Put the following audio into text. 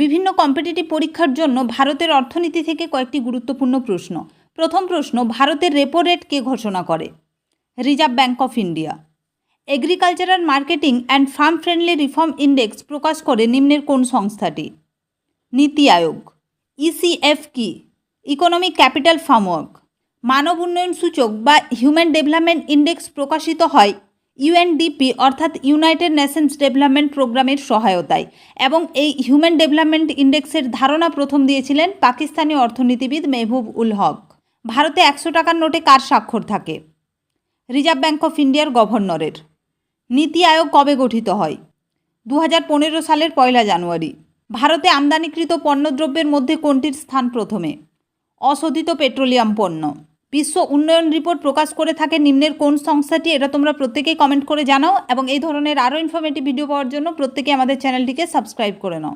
বিভিন্ন কম্পিটিটিভ পরীক্ষার জন্য ভারতের অর্থনীতি থেকে কয়েকটি গুরুত্বপূর্ণ প্রশ্ন। প্রথম প্রশ্ন, ভারতের রেপো রেট কে ঘোষণা করে? Reserve bank of India. Agricultural marketing and farm friendly reform index প্রকাশ করে নিম্নের কোন সংস্থাটি? নীতি আয়োগ। ইসিএফ কি? Economic capital framework. মানব উন্নয়ন সূচক বা হিউম্যান ডেভেলপমেন্ট ইন্ডেক্স প্রকাশিত হয় ইউএনডিপি অর্থাৎ ইউনাইটেড নেশনস ডেভেলপমেন্ট প্রোগ্রামের সহায়তায়, এবং এই হিউম্যান ডেভেলপমেন্ট ইন্ডেক্সের ধারণা প্রথম দিয়েছিলেন পাকিস্তানি অর্থনীতিবিদ মেহবুব উল হক। ভারতে 100 টাকার নোটে কার স্বাক্ষর থাকে? রিজার্ভ ব্যাঙ্ক অফ ইন্ডিয়ার গভর্নরের। নীতি আয়োগ কবে গঠিত হয়? 2015 সালের 1 জানুয়ারি। ভারতে আমদানিকৃত পণ্যদ্রব্যের মধ্যে কোনটির স্থান প্রথমে? অশোধিত পেট্রোলিয়াম পণ্য। বিশ্ব উন্নয়ন রিপোর্ট প্রকাশ করে থাকে নিম্নের কোন সংস্থাটি? এটা তোমরা প্রত্যেকেই কমেন্ট করে জানাও, এবং এই ধরনের আরও ইনফরমেটিভ ভিডিও পাওয়ার জন্য প্রত্যেকে আমাদের চ্যানেলটিকে সাবস্ক্রাইব করে নাও।